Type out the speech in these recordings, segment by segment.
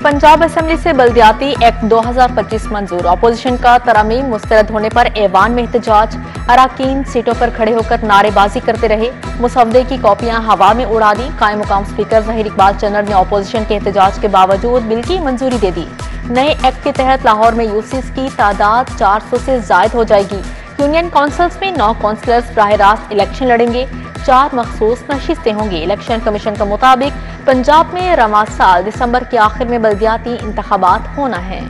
Punjab assembly से बल्दियाती act 2025 मंजूर। Opposition का तरमीम मुस्तरद होने पर ऐवान में एहतजाज। अराकीन सीटों पर खड़े होकर नारेबाजी करते रहे। मुसवदे की कॉपियां हवा में उड़ा दी। कायम मुकाम स्पीकर ज़हीर इकबाल चन्नर ने अपोजिशन के एहतजाज के बावजूद बिल की मंजूरी दे दी। नए एक्ट के तहत लाहौर में यूसीस की तादाद 400 से जायद हो जाएगी। यूनियन काउंसिल्स में 9 काउंसलर्स बराह रास्त इलेक्शन लड़ेंगे। 4 मखसूस नशिस्तें होंगी। इलेक्शन कमीशन के मुताबिक पंजाब में रवां साल दिसंबर के आखिर में बल्दियाती इंतखाबात होना है।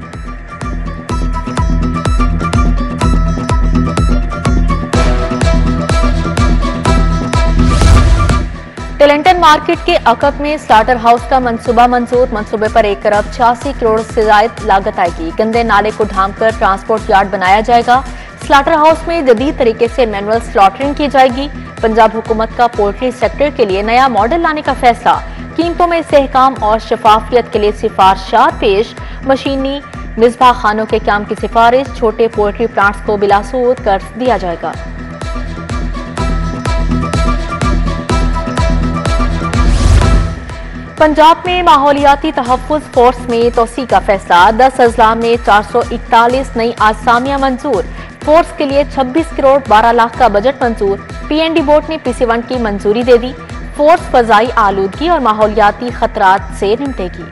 टेलेंटन मार्केट के अकब में स्लाटर हाउस का मंसूबा मंजूर। मंसूबे पर 1 अरब 86 करोड़ से ज्यादा लागत आएगी। गंदे नाले को ढांककर ट्रांसपोर्ट यार्ड बनाया जाएगा। स्लाटर हाउस में जदीद तरीके से मैनुअल स्लॉटरिंग की जाएगी। पंजाब हुकूमत का पोल्ट्री सेक्टर के लिए नया मॉडल लाने का फैसला। कीमतों में इस्तेहकाम और शफाफियत के लिए सिफारिशात पेश। मशीनी मिसबाह खानों के काम की सिफारिश। छोटे पोल्ट्री प्लांट्स को बिलासूद कर्ज दिया जाएगा। पंजाब में माहौलियाती तहफ़्फ़ुज़ फोर्स में तोसी का फैसला। 10 अजला में 441 नई आसामियां मंजूर। फोर्स के लिए 26 करोड़ 12 लाख का बजट मंजूर। पीएनडी बोर्ड ने PC1 की मंजूरी दे दी। फोर्स फजाई आलूदगी और माहौलियाती खतरात से निपटेगी।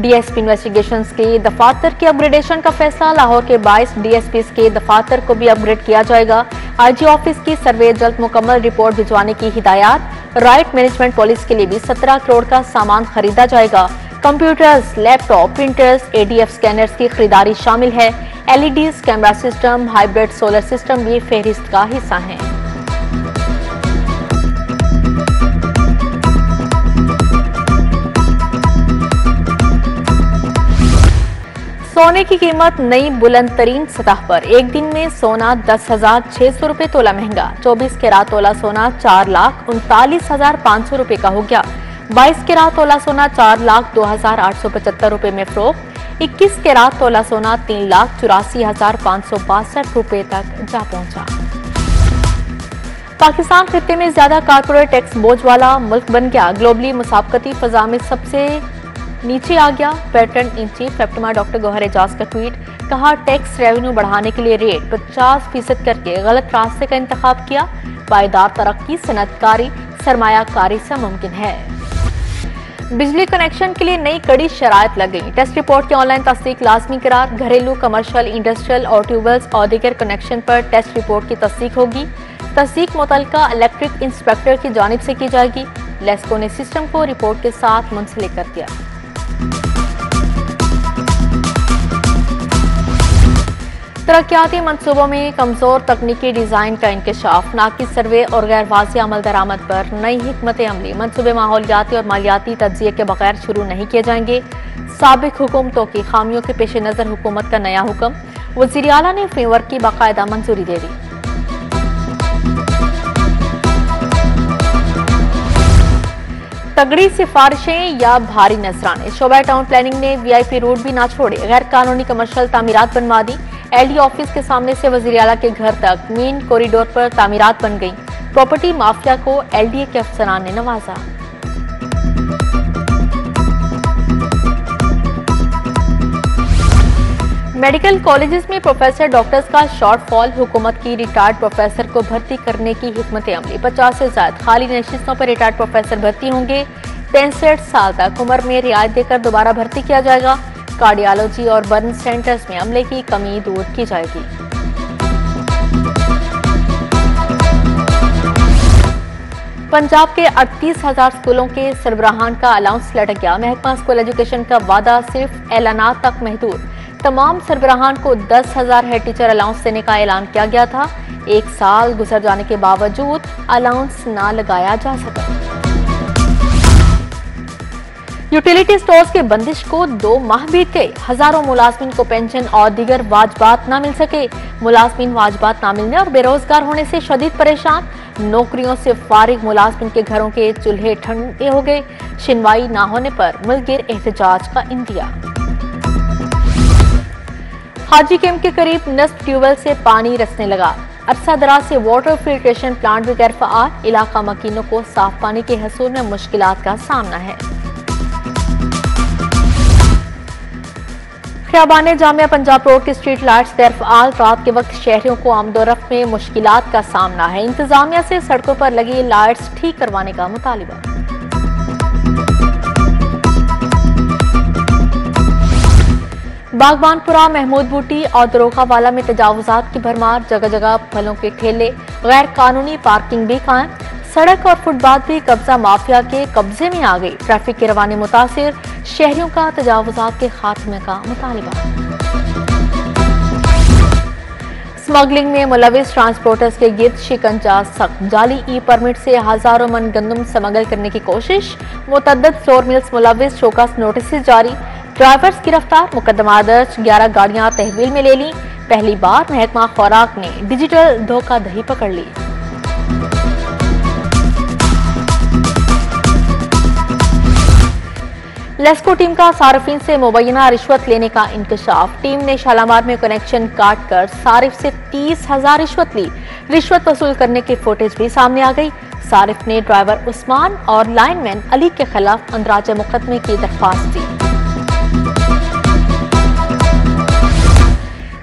डीएसपी इन्वेस्टिगेशंस के दफातर के अपग्रेडेशन का फैसला। लाहौर के 22 DSPs के दफातर को भी अपग्रेड किया जाएगा। IG ऑफिस की सर्वे जल्द मुकम्मल रिपोर्ट भिजवाने की हिदायत। राइट मैनेजमेंट पॉलिसी के लिए भी 17 करोड़ का सामान खरीदा जाएगा। Computers, laptop, printers, ADF scanners की खरीदारी शामिल है। LEDs, camera system, hybrid solar system भी फहरिस्त का हिस्सा हैं। सोने की कीमत नई बुलंद तरीन सतह पर। एक दिन में सोना 10,600 रुपए तोला महंगा। 24 कैरात तोला सोना 4,39,500 रुपए का हो गया। 22 कैरात तोला सोना 4,02,875 रुपए में फरोख्त। 21 कैरात तोला सोना 3,84,562 रुपए तक जा पहुंचा। पाकिस्तान खित्ते में ज्यादा कारपोरेट टैक्स बोझ वाला मुल्क बन गया। ग्लोबली मुसाबकती फजा में सबसे नीचे आ गया। Patron in chief lieutenant doctor Gauhar Ejaz का ट्वीट। कहा, टैक्स रेवेन्यू बढ़ाने के लिए रेट 50% करके गलत रास्ते का इंतखाब किया। पायदार तरक्की सनअतकारी सरमायाकारी से मुमकिन है। बिजली कनेक्शन के लिए नई कड़ी शराइत लग गई। टेस्ट रिपोर्ट की ऑनलाइन तस्दीक लाजमी करार। घरेलू, कमर्शियल, इंडस्ट्रियल और ट्यूबवेल्स और दीगर कनेक्शन पर टेस्ट रिपोर्ट की तस्दीक होगी। तस्दीक मुतल्लिका इलेक्ट्रिक इंस्पेक्टर की जानिब से की जाएगी। लेस्को ने सिस्टम को रिपोर्ट के साथ मुंसलिक कर दिया। तरक्याती मंसूबों में कमजोर तकनीकी डिजाइन का इंकशाफ। नाकिस सर्वे और गैर वाज़ेह अमल दरामद पर नई हिकमत अमली। मंसूबे माहौलियाती और मालियाती तज्जिए के बगैर शुरू नहीं किए जाएंगे। साबिक हुकूमतों की खामियों के पेश नजर हुकूमत का नया हुक्म। वज़ीर आला ने फ्रेमवर्क की बाकायदा मंजूरी दे दी। तगड़ी सिफारिशें या भारी नजराने। शोबा टाउन प्लानिंग ने VIP रोड भी ना छोड़े। गैर कानूनी कमर्शियल तामीरात बनवा दी। LD ऑफिस के सामने से वज़ीर आला के घर तक मेन कॉरिडोर पर तामीरात बन गई। प्रॉपर्टी माफिया को LDA के अफसरान ने नवाजा। मेडिकल कॉलेजेस में प्रोफेसर डॉक्टर्स का शॉर्टफॉल। हुकूमत की रिटायर्ड प्रोफेसर को भर्ती करने की हिकमत अमली। 50 से ज्यादा खाली नशिस्तों पर रिटायर्ड प्रोफेसर भर्ती होंगे। 65 साल तक उम्र में रियायत देकर दोबारा भर्ती किया जाएगा। कार्डियोलॉजी और बर्न सेंटर्स में अमले की कमी दूर की जाएगी। पंजाब के 38,000 स्कूलों के सरबराहान का अलाउंस लटक गया। महकमा स्कूल एजुकेशन का वादा सिर्फ ऐलानात तक महदूद। तमाम सरबराहान को 10,000 हेड टीचर अलाउंस देने का ऐलान किया गया था। 1 साल गुजर जाने के बावजूद अलाउंस ना लगाया जा सका। यूटिलिटी स्टोर्स के बंदिश को 2 माह बीत गए। हजारों मुलाजमीन को पेंशन और दीगर वाजबात ना मिल सके। मुलाजमीन वाजबात ना मिलने और बेरोजगार होने से शदीद परेशान। नौकरियों से फारिग मुलाजमीन के घरों के चूल्हे ठंडे हो गए। सुनवाई ना होने पर मुल्किर एहतजाज का इंदिया। हाजी कैंप के करीब नस्ब ट्यूबवेल से पानी रसने लगा। अरसा दराज से वाटर फिल्ट्रेशन प्लांट भी गैर फ़आल। इलाका मकीनों को साफ पानी के हसूल में मुश्किलात का सामना है। खियाबान जामिया पंजाब रोड की स्ट्रीट लाइट्स गैर फ़आल। रात के वक्त शहरियों को आमदोरफ्त में मुश्किलात का सामना है। इंतजामिया से सड़कों पर लगी लाइट्स ठीक करवाने का मुतालिबा। बागबानपुरा, महमूद बूटी और दरोगावाला में तजावुजात की भरमार। जगह जगह फलों के ठेले, गैर कानूनी पार्किंग भी कायम। सड़क और फुटपाथ भी कब्जा माफिया के कब्जे में आ गई। ट्रैफिक की रवानी मुतासिर। शहरियों का तजावुजात के खात्मे का मुतालिबा। स्मगलिंग में मुलविस ट्रांसपोर्टर्स के गिर्द शिकंजा सख्त। जाली ई परमिट से हजारों मन गंदम स्मगल करने की कोशिश। मुतअद्दिद फ्लोर मिल्स मुलविस शोकस नोटिस जारी। ड्राइवर्स गिरफ्तार। मुकदमा दर्ज। 11 गाड़ियां तहवील में ले ली। पहली बार महकमा खुराक ने डिजिटल धोखाधड़ी पकड़ ली। लेस्को टीम का सार्फिन से मुबैना रिश्वत लेने का इंकशाफ। टीम ने शालामार में कनेक्शन काट कर सारिफ से 30,000 रिश्वत ली। रिश्वत वसूल करने की फुटेज भी सामने आ गई। सारिफ ने ड्राइवर उस्मान और लाइनमैन अली के खिलाफ अंदराज मुकदमे की दरख्वास्त दी।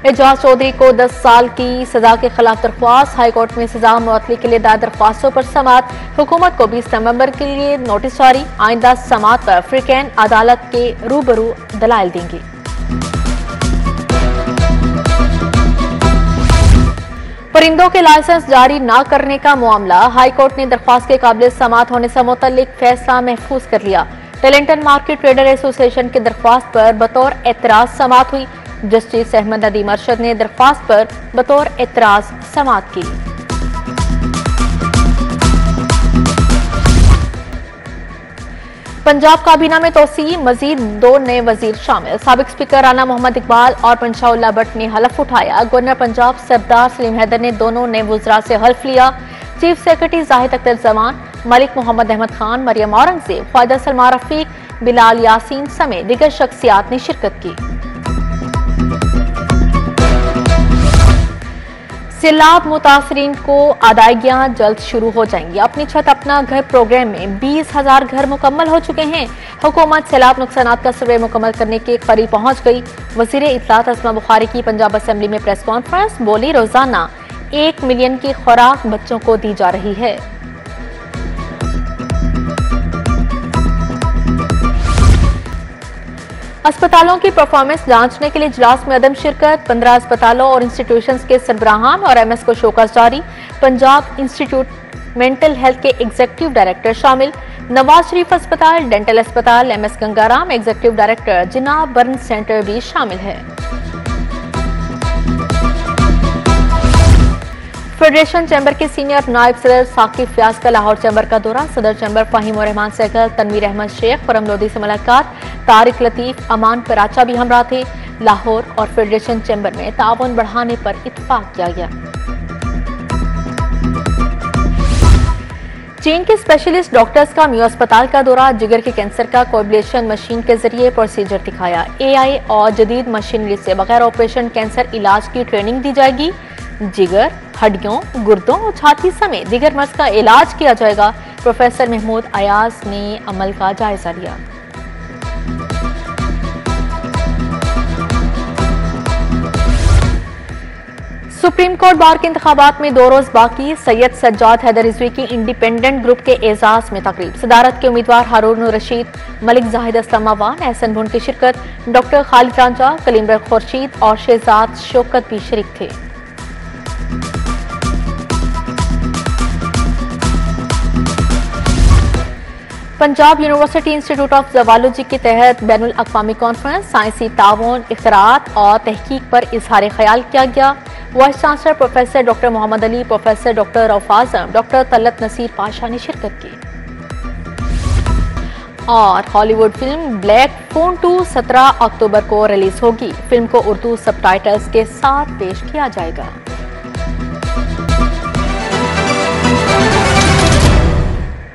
एजाज चौधरी को 10 साल की सजा के खिलाफ दरख्वास्त। हाईकोर्ट में सजा मुअत्तली के लिए दायर दरख्वास्तों पर समाअत। हुकूमत को 20 नवंबर के लिए नोटिस जारी। आइंदा समाअत पर फ्रीकैन अदालत के रूबरू दलाइल देंगी। परिंदों के लाइसेंस जारी न करने का मामला। हाईकोर्ट ने दरख्वास्त के काबिल समाअत होने से मुतल्लिक फैसला महफूज कर लिया। टैलेंटन मार्केट ट्रेडर एसोसिएशन की दरख्वास्त पर बतौर एतराज समाअत हुई। जस्टिस अहमद नदीम अरशद ने दरख्वास्त पर बतौर एतराज समाअत की। पंजाब काबीना में तोसी। मजीद 2 नए वजीर शामिल। साबिक स्पीकर राना मोहम्मद इकबाल और पंशाउल्लाह भट्ट ने हलफ उठाया। गवर्नर पंजाब सरदार सलीम हैदर ने दोनों नए वज़रा से हल्फ लिया। चीफ सेक्रेटरी जाहिद अख्तर जमान, मलिक मोहम्मद अहमद खान, मरियम औरंगजेब, ख्वाजा सलमा रफीक, बिलाल यासीन समेत दीगर शख्सियात ने शिरकत की। सैलाब मुतासरीन को अदायगियां जल्द शुरू हो जाएंगी। अपनी छत अपना घर प्रोग्राम में 20,000 घर मुकम्मल हो चुके हैं। हुकूमत सैलाब नुकसानात का सर्वे मुकम्मल करने के करीब पहुंच गई। वज़ीर इत्तलात अस्मा बुखारी की पंजाब असेंबली में प्रेस कॉन्फ्रेंस। बोली, रोजाना 1 मिलियन की खुराक बच्चों को दी जा रही है। अस्पतालों की परफॉर्मेंस जांचने के लिए इजलास में अदम शिरकत। 15 अस्पतालों और इंस्टीट्यूशंस के सरबराहान और एमएस को शोकस जारी। पंजाब इंस्टीट्यूट मेंटल हेल्थ के एग्जीक्यूटिव डायरेक्टर शामिल। नवाज शरीफ अस्पताल, डेंटल अस्पताल, एमएस गंगाराम एग्जीक्यूटिव डायरेक्टर, जिन्ना बर्न सेंटर भी शामिल है। फेडरेशन चैम्बर के सीनियर नायब सदर साकिब फयाज का लाहौर चैम्बर का दौरा। सदर चैम्बर फाहिम रहमान सहगल, तनवीर अहमद शेख, परम लोधी से मुलाकात। तारिक लतीफ, अमान पराचा भी हमरा थे। लाहौर और फेडरेशन चैम्बर में ताउन बढ़ाने पर इत्तफाक किया गया। चीन के स्पेशलिस्ट डॉक्टर्स का मियो अस्पताल का दौरा। जिगर के कैंसर का कोएगुलेशन मशीन के जरिए प्रोसीजर दिखाया। एआई और जदीद मशीनरी से बगैर ऑपरेशन कैंसर इलाज की ट्रेनिंग दी जाएगी। जिगर, हड्डियों, गुर्दों और छाती समेत दीगर मर्ज का इलाज किया जाएगा। प्रोफेसर महमूद अयाज ने अमल का जायजा लिया। सुप्रीम कोर्ट बार के इंतखाबात में 2 रोज बाकी। सैयद सज्जाद हैदर रिजवी की इंडिपेंडेंट ग्रुप के एजाज में तकरीब। सदारत के उम्मीदवार हारून रशीद, मलिक जाहिद असलम अवान, एहसन भुन की शिरकत। डॉक्टर खालिद रांझा, कलीमर खुर्शीद और शहजाद शौकत भी शरीक थे। पंजाब यूनिवर्सिटी इंस्टीट्यूट ऑफ ज़वालॉजी के तहत बैनुल अक़वामी कॉन्फ्रेंस साइंसी ताउन, इख्तरात और तहकीक पर इजहार ख्याल किया गया। Vice chancellor professor doctor Mohammad Ali, professor doctor Rauf Azam, doctor Talat Naseer Pasha ने शिरकत की। और हॉलीवुड फिल्म ब्लैक फोन 2 17 अक्टूबर को रिलीज होगी। फिल्म को उर्दू सबटाइटल्स के साथ पेश किया जाएगा।